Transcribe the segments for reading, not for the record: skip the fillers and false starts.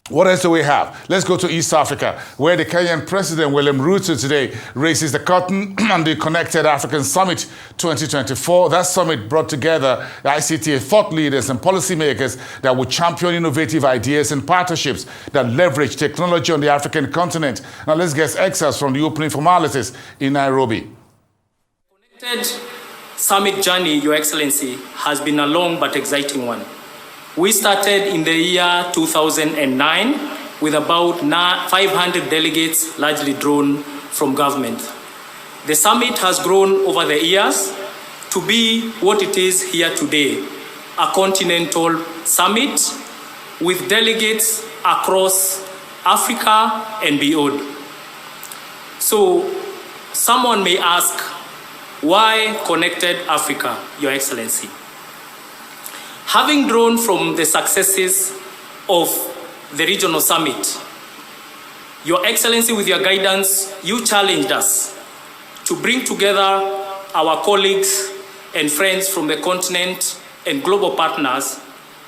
What else do we have? Let's go to East Africa, where the Kenyan President William Ruto today raises the curtain on the Connected African Summit 2024. That summit brought together ICT thought leaders and policymakers that would champion innovative ideas and partnerships that leverage technology on the African continent. Now let's get excerpts from the opening formalities in Nairobi. Connected Summit journey, Your Excellency, has been a long but exciting one. We started in the year 2009 with about 500 delegates, largely drawn from government. The summit has grown over the years to be what it is here today, a continental summit with delegates across Africa and beyond. So someone may ask, why Connected Africa, Your Excellency? Having drawn from the successes of the regional summit, Your Excellency, with your guidance, you challenged us to bring together our colleagues and friends from the continent and global partners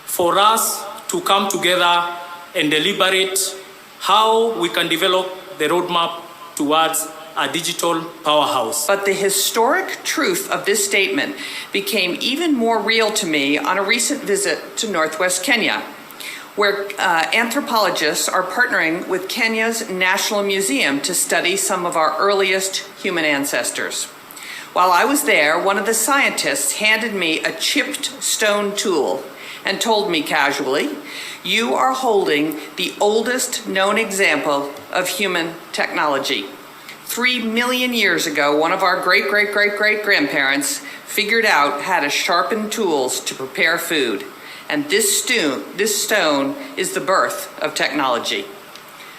for us to come together and deliberate how we can develop the roadmap towards a digital powerhouse. But the historic truth of this statement became even more real to me on a recent visit to Northwest Kenya, where anthropologists are partnering with Kenya's National Museum to study some of our earliest human ancestors. While I was there, one of the scientists handed me a chipped stone tool and told me casually, "You are holding the oldest known example of human technology." 3 million years ago, one of our great-great-great-great-grandparents figured out how to sharpen tools to prepare food. And this stone is the birth of technology.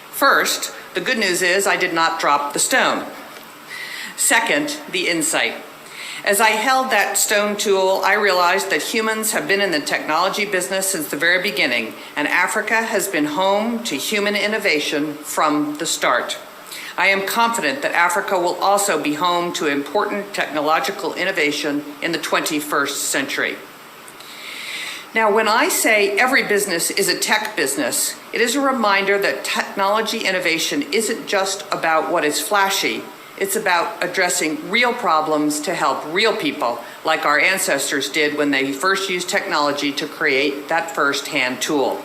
First, the good news is I did not drop the stone. Second, the insight. As I held that stone tool, I realized that humans have been in the technology business since the very beginning, and Africa has been home to human innovation from the start. I am confident that Africa will also be home to important technological innovation in the 21st century. Now, when I say every business is a tech business, it is a reminder that technology innovation isn't just about what is flashy. It's about addressing real problems to help real people, like our ancestors did when they first used technology to create that first hand tool.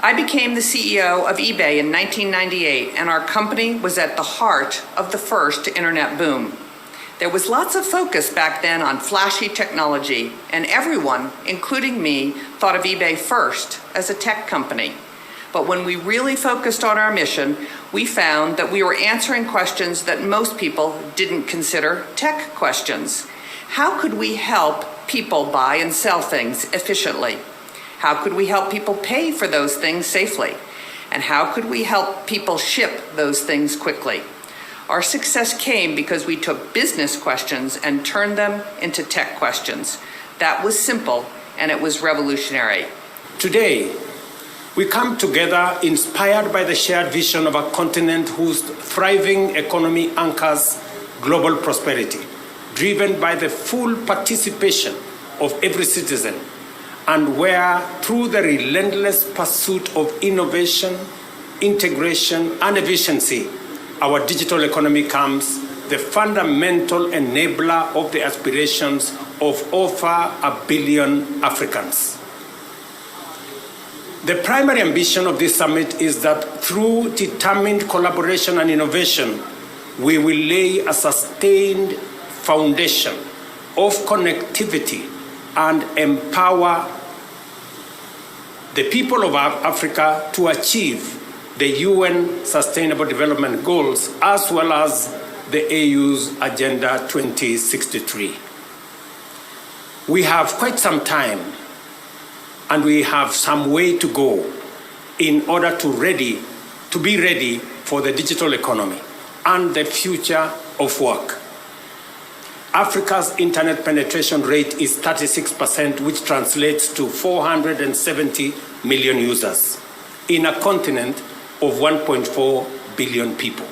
I became the CEO of eBay in 1998, and our company was at the heart of the first internet boom. There was lots of focus back then on flashy technology, and everyone, including me, thought of eBay first as a tech company. But when we really focused on our mission, we found that we were answering questions that most people didn't consider tech questions. How could we help people buy and sell things efficiently? How could we help people pay for those things safely? And how could we help people ship those things quickly? Our success came because we took business questions and turned them into tech questions. That was simple, and it was revolutionary. Today, we come together inspired by the shared vision of a continent whose thriving economy anchors global prosperity, driven by the full participation of every citizen, and where, through the relentless pursuit of innovation, integration, and efficiency, our digital economy becomes the fundamental enabler of the aspirations of over 1 billion Africans. The primary ambition of this summit is that through determined collaboration and innovation, we will lay a sustained foundation of connectivity and empower the people of Africa to achieve the UN Sustainable Development Goals as well as the AU's Agenda 2063. We have quite some time and we have some way to go in order to be ready for the digital economy and the future of work. Africa's internet penetration rate is 36%, which translates to 470 million users in a continent of 1.4 billion people.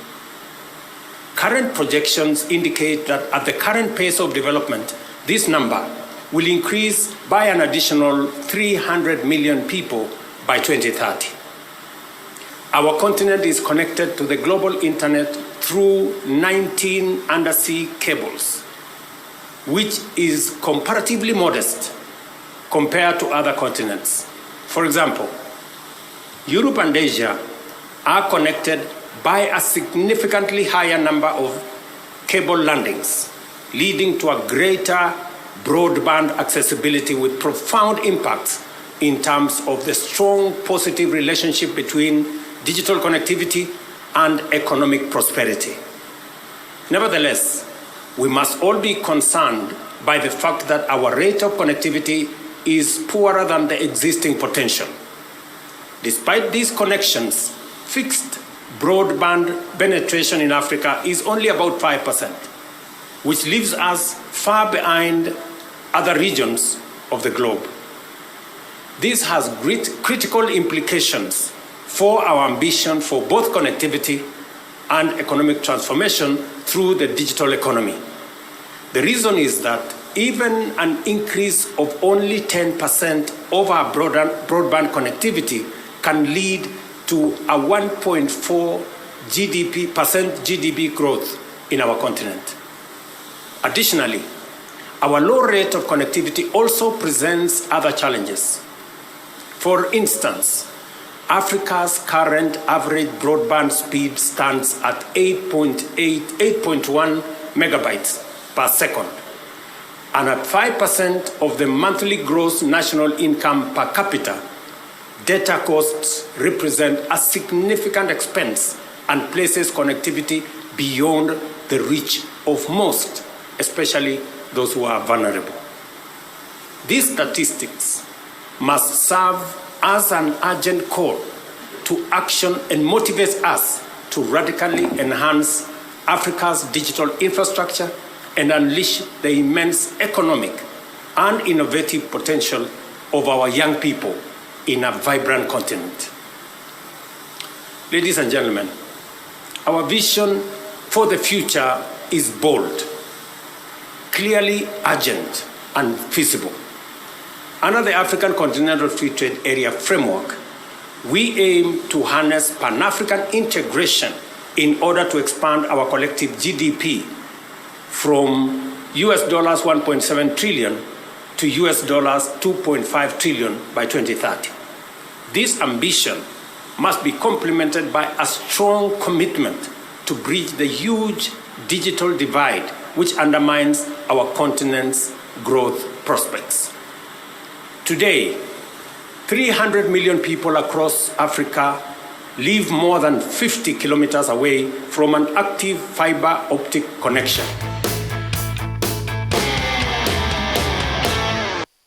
Current projections indicate that at the current pace of development, this number will increase by an additional 300 million people by 2030. Our continent is connected to the global internet through 19 undersea cables, which is comparatively modest compared to other continents. For example, Europe and Asia are connected by a significantly higher number of cable landings, leading to a greater broadband accessibility with profound impacts in terms of the strong positive relationship between digital connectivity and economic prosperity. Nevertheless, we must all be concerned by the fact that our rate of connectivity is poorer than the existing potential. Despite these connections, fixed broadband penetration in Africa is only about 5%, which leaves us far behind other regions of the globe. This has critical implications for our ambition for both connectivity and economic transformation through the digital economy. The reason is that even an increase of only 10% of our broadband connectivity can lead to a 1.4% GDP growth in our continent. Additionally, our low rate of connectivity also presents other challenges. For instance, Africa's current average broadband speed stands at 8.1 megabytes per second, and at 5% of the monthly gross national income per capita, data costs represent a significant expense and places connectivity beyond the reach of most, especially those who are vulnerable. These statistics must serve as an urgent call to action and motivates us to radically enhance Africa's digital infrastructure and unleash the immense economic and innovative potential of our young people in a vibrant continent. Ladies and gentlemen, our vision for the future is bold, clearly urgent, and feasible. Under the African Continental Free Trade Area framework, we aim to harness Pan-African integration in order to expand our collective GDP from US dollars 1.7 trillion to US dollars 2.5 trillion by 2030. This ambition must be complemented by a strong commitment to bridge the huge digital divide which undermines our continent's growth prospects. Today, 300 million people across Africa live more than 50 kilometers away from an active fiber optic connection.